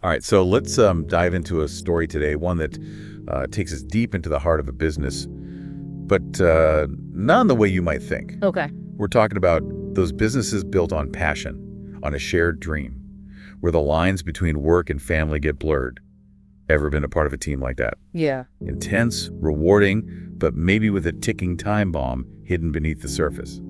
All right, so let's dive into a story today, one that takes us deep into the heart of a business, but not in the way you might think. Okay. We're talking about those businesses built on passion, on a shared dream, where the lines between work and family get blurred. Ever been a part of a team like that? Yeah. Intense, rewarding, but maybe with a ticking time bomb hidden beneath the surface.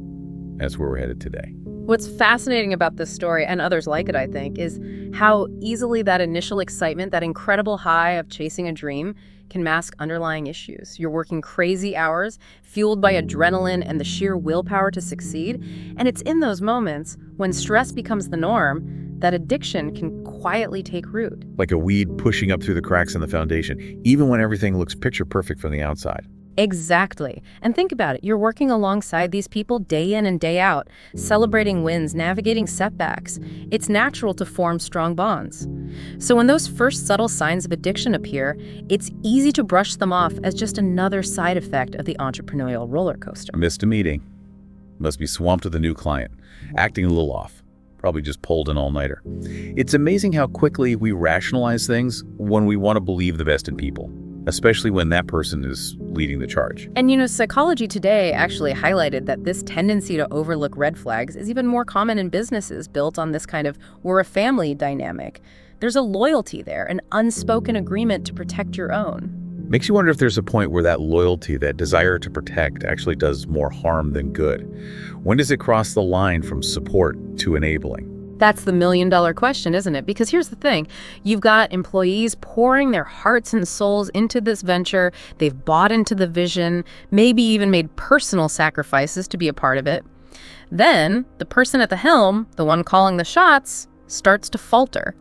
That's where we're headed today. What's fascinating about this story, and others like it, I think, is how easily that initial excitement, that incredible high of chasing a dream, can mask underlying issues. You're working crazy hours, fueled by adrenaline and the sheer willpower to succeed. And it's in those moments, when stress becomes the norm, that addiction can quietly take root. Like a weed pushing up through the cracks in the foundation, even when everything looks picture perfect from the outside. Exactly. And think about it. You're working alongside these people day in and day out, celebrating wins, navigating setbacks. It's natural to form strong bonds. So when those first subtle signs of addiction appear, it's easy to brush them off as just another side effect of the entrepreneurial roller coaster. Missed a meeting. Must be swamped with a new client. Acting a little off. Probably just pulled an all-nighter. It's amazing how quickly we rationalize things when we want to believe the best in people, especially when that person is leading the charge. And Psychology Today actually highlighted that this tendency to overlook red flags is even more common in businesses built on this kind of we're a family dynamic. There's a loyalty there, an unspoken agreement to protect your own. Makes you wonder if there's a point where that loyalty, that desire to protect, actually does more harm than good. When does it cross the line from support to enabling? That's the million-dollar question, isn't it? Because here's the thing. You've got employees pouring their hearts and souls into this venture. They've bought into the vision, maybe even made personal sacrifices to be a part of it. Then the person at the helm, the one calling the shots, starts to falter.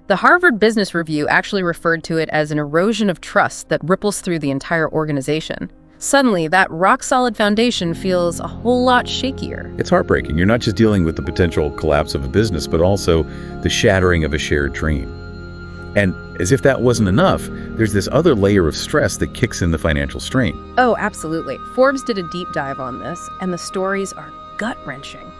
The Harvard Business Review actually referred to it as an erosion of trust that ripples through the entire organization. Suddenly, that rock-solid foundation feels a whole lot shakier. It's heartbreaking. You're not just dealing with the potential collapse of a business, but also the shattering of a shared dream. And as if that wasn't enough, there's this other layer of stress that kicks in the financial strain. Oh, absolutely. Forbes did a deep dive on this, and the stories are gut-wrenching.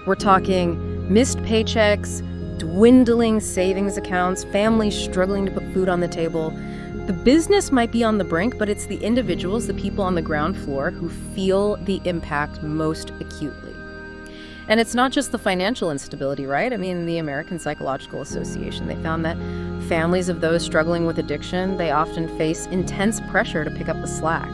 We're talking missed paychecks, dwindling savings accounts, families struggling to put food on the table. The business might be on the brink, but it's the individuals, the people on the ground floor, who feel the impact most acutely. And it's not just the financial instability, right? I mean, the American Psychological Association, they found that families of those struggling with addiction, they often face intense pressure to pick up the slack,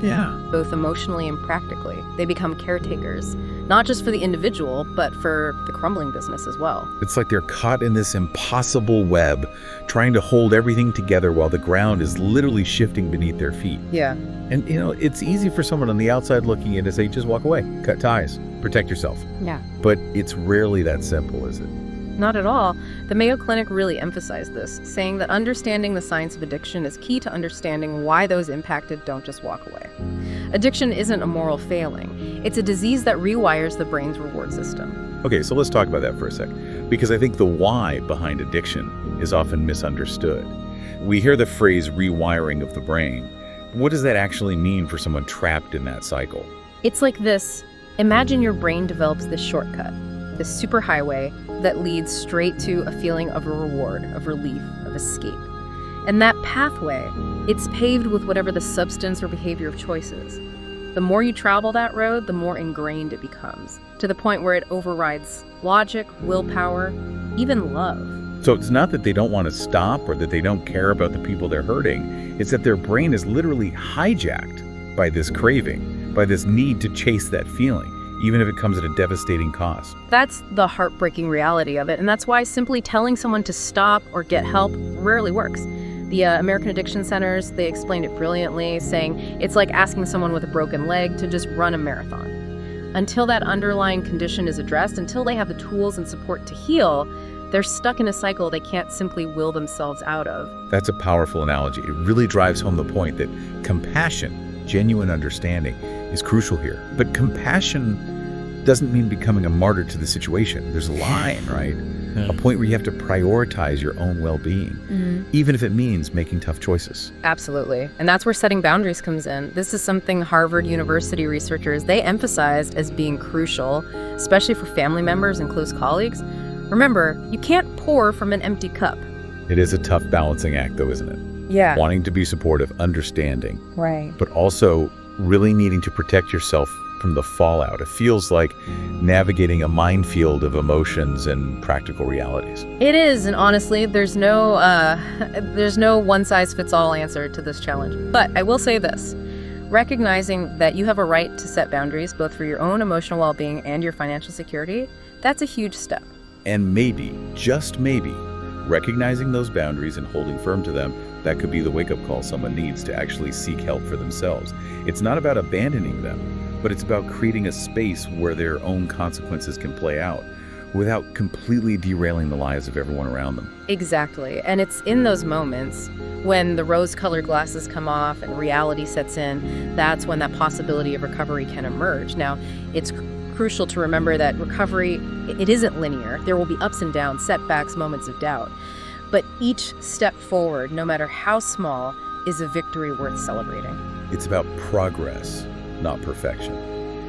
both emotionally and practically. They become caretakers, not just for the individual, but for the crumbling business as well. It's like they're caught in this impossible web, trying to hold everything together while the ground is literally shifting beneath their feet. Yeah. And, it's easy for someone on the outside looking in to say, just walk away, cut ties, protect yourself. Yeah. But it's rarely that simple, is it? Not at all. The Mayo Clinic really emphasized this, saying that understanding the science of addiction is key to understanding why those impacted don't just walk away. Addiction isn't a moral failing. It's a disease that rewires the brain's reward system. Okay, so let's talk about that for a sec, because I think the why behind addiction is often misunderstood. We hear the phrase rewiring of the brain. What does that actually mean for someone trapped in that cycle? It's like this. Imagine your brain develops this shortcut, this superhighway that leads straight to a feeling of a reward, of relief, of escape. And that pathway, it's paved with whatever the substance or behavior of choice is. The more you travel that road, the more ingrained it becomes, to the point where it overrides logic, willpower, even love. So it's not that they don't want to stop or that they don't care about the people they're hurting. It's that their brain is literally hijacked by this craving, by this need to chase that feeling, even if it comes at a devastating cost. That's the heartbreaking reality of it, and that's why simply telling someone to stop or get help rarely works. The American Addiction Centers, they explained it brilliantly, saying it's like asking someone with a broken leg to just run a marathon. Until that underlying condition is addressed, until they have the tools and support to heal, they're stuck in a cycle they can't simply will themselves out of. That's a powerful analogy. It really drives home the point that compassion, genuine understanding, is crucial here. But compassion doesn't mean becoming a martyr to the situation. There's a line, right? A point where you have to prioritize your own well-being, even if it means making tough choices. Absolutely. And that's where setting boundaries comes in. This is something Harvard University researchers, they emphasized as being crucial, especially for family members and close colleagues. Remember, you can't pour from an empty cup. It is a tough balancing act, though, isn't it? Yeah. Wanting to be supportive, understanding, Right. but also really needing to protect yourself from the fallout. It feels like navigating a minefield of emotions and practical realities. It is, and honestly, there's no one-size-fits-all answer to this challenge. But I will say this. Recognizing that you have a right to set boundaries, both for your own emotional well-being and your financial security, that's a huge step. And maybe, just maybe, recognizing those boundaries and holding firm to them, that could be the wake-up call someone needs to actually seek help for themselves. It's not about abandoning them, but it's about creating a space where their own consequences can play out without completely derailing the lives of everyone around them. Exactly. And it's in those moments when the rose-colored glasses come off and reality sets in, that's when that possibility of recovery can emerge. Now, it's crucial to remember that recovery, it isn't linear. There will be ups and downs, setbacks, moments of doubt. But each step forward, no matter how small, is a victory worth celebrating. It's about progress, not perfection.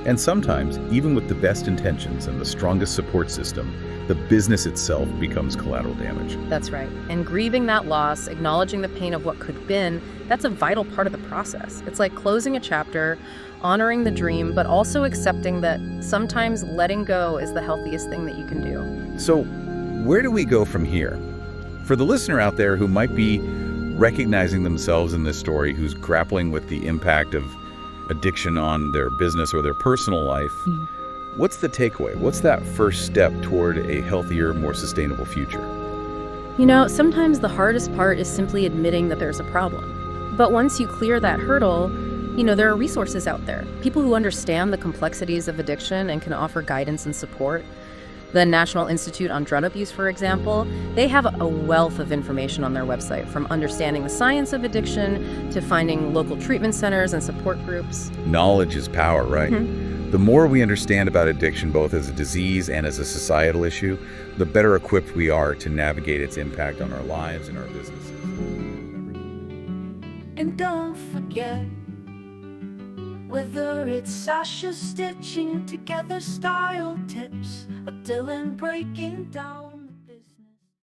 And sometimes, even with the best intentions and the strongest support system, the business itself becomes collateral damage. That's right. And grieving that loss, acknowledging the pain of what could have been, that's a vital part of the process. It's like closing a chapter, honoring the dream, but also accepting that sometimes letting go is the healthiest thing that you can do. So, where do we go from here? For the listener out there who might be recognizing themselves in this story, who's grappling with the impact of addiction on their business or their personal life, what's the takeaway? What's that first step toward a healthier, more sustainable future? You know, sometimes the hardest part is simply admitting that there's a problem. But once you clear that hurdle, there are resources out there. People who understand the complexities of addiction and can offer guidance and support. The National Institute on Drug Abuse, for example, they have a wealth of information on their website, from understanding the science of addiction to finding local treatment centers and support groups. Knowledge is power, right? The more we understand about addiction, both as a disease and as a societal issue, the better equipped we are to navigate its impact on our lives and our businesses. And don't forget, whether it's Sasha stitching together style tips or Dylan breaking down